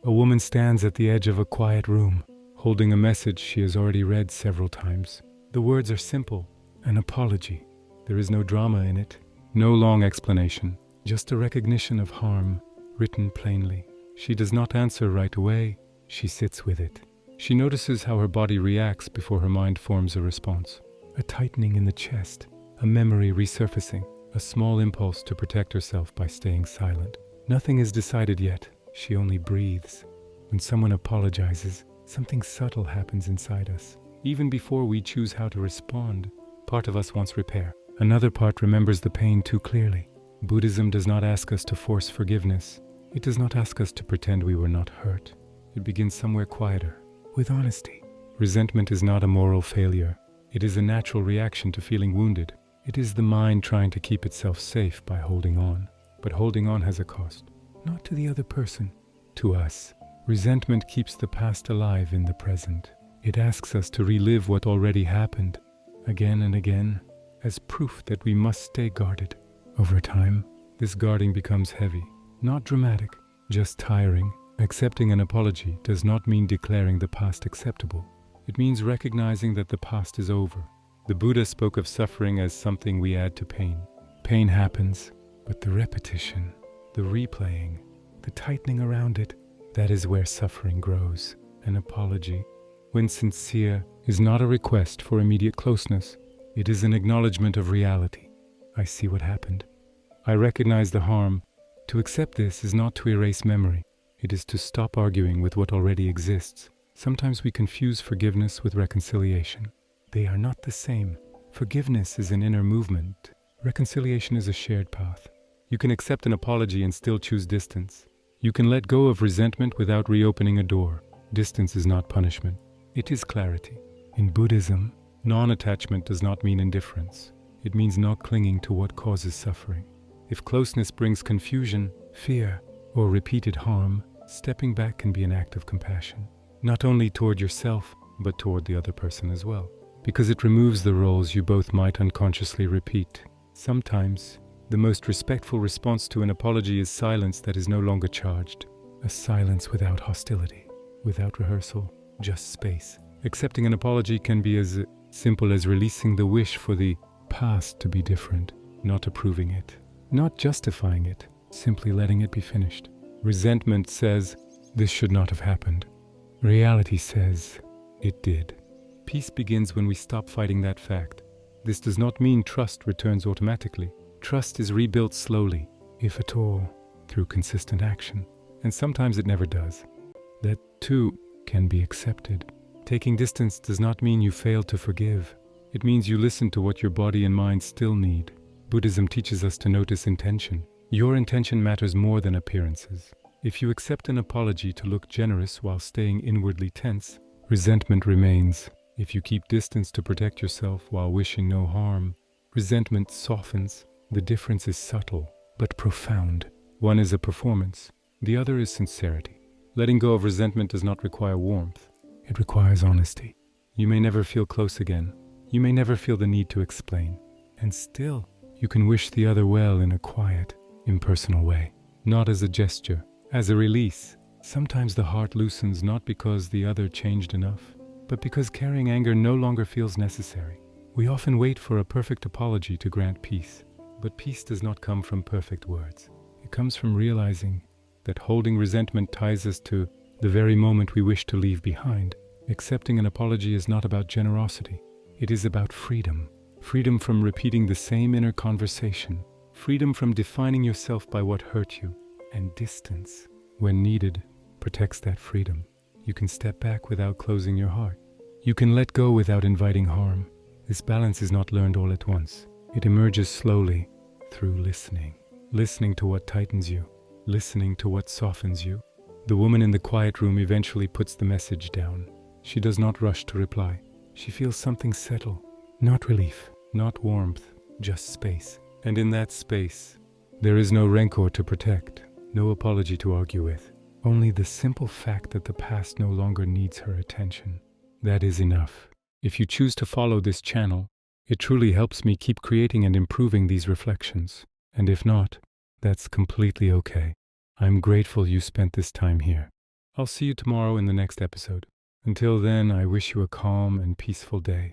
A woman stands at the edge of a quiet room, holding a message she has already read several times. The words are simple: an apology. There is no drama in it, no long explanation, just a recognition of harm, written plainly. She does not answer right away, she sits with it. She notices how her body reacts before her mind forms a response. A tightening in the chest, a memory resurfacing, a small impulse to protect herself by staying silent. Nothing is decided yet, she only breathes. When someone apologizes, something subtle happens inside us. Even before we choose how to respond, part of us wants repair. Another part remembers the pain too clearly. Buddhism does not ask us to force forgiveness. It does not ask us to pretend we were not hurt. It begins somewhere quieter, with honesty. Resentment is not a moral failure. It is a natural reaction to feeling wounded. It is the mind trying to keep itself safe by holding on. But holding on has a cost. Not to the other person, to us. Resentment keeps the past alive in the present. It asks us to relive what already happened, again and again, as proof that we must stay guarded. Over time, this guarding becomes heavy, not dramatic, just tiring. Accepting an apology does not mean declaring the past acceptable. It means recognizing that the past is over. The Buddha spoke of suffering as something we add to pain. Pain happens, but the repetition, the replaying, the tightening around it, that is where suffering grows. An apology, when sincere, is not a request for immediate closeness. It is an acknowledgement of reality. I see what happened. I recognize the harm. To accept this is not to erase memory. It is to stop arguing with what already exists. Sometimes we confuse forgiveness with reconciliation. They are not the same. Forgiveness is an inner movement. Reconciliation is a shared path. You can accept an apology and still choose distance. You can let go of resentment without reopening a door. Distance is not punishment. It is clarity. In Buddhism, non-attachment does not mean indifference. It means not clinging to what causes suffering. If closeness brings confusion, fear, or repeated harm, stepping back can be an act of compassion. Not only toward yourself, but toward the other person as well. Because it removes the roles you both might unconsciously repeat. Sometimes, the most respectful response to an apology is silence that is no longer charged. A silence without hostility, without rehearsal, just space. Accepting an apology can be as simple as releasing the wish for the past to be different, not approving it, not justifying it, simply letting it be finished. Resentment says, this should not have happened. Reality says, it did. Peace begins when we stop fighting that fact. This does not mean trust returns automatically. Trust is rebuilt slowly, if at all, through consistent action. And sometimes it never does. That, too, can be accepted. Taking distance does not mean you fail to forgive. It means you listen to what your body and mind still need. Buddhism teaches us to notice intention. Your intention matters more than appearances. If you accept an apology to look generous while staying inwardly tense, resentment remains. If you keep distance to protect yourself while wishing no harm, resentment softens. The difference is subtle, but profound. One is a performance. The other is sincerity. Letting go of resentment does not require warmth. It requires honesty. You may never feel close again. You may never feel the need to explain. And still, you can wish the other well in a quiet, impersonal way. Not as a gesture, as a release. Sometimes the heart loosens not because the other changed enough, but because carrying anger no longer feels necessary. We often wait for a perfect apology to grant peace. But peace does not come from perfect words. It comes from realizing that holding resentment ties us to the very moment we wish to leave behind. Accepting an apology is not about generosity. It is about freedom. Freedom from repeating the same inner conversation. Freedom from defining yourself by what hurt you. And distance, when needed, protects that freedom. You can step back without closing your heart. You can let go without inviting harm. This balance is not learned all at once. It emerges slowly through listening. Listening to what tightens you. Listening to what softens you. The woman in the quiet room eventually puts the message down. She does not rush to reply. She feels something settle. Not relief, not warmth, just space. And in that space, there is no rancor to protect, no apology to argue with. Only the simple fact that the past no longer needs her attention. That is enough. If you choose to follow this channel, it truly helps me keep creating and improving these reflections. And if not, that's completely okay. I'm grateful you spent this time here. I'll see you tomorrow in the next episode. Until then, I wish you a calm and peaceful day.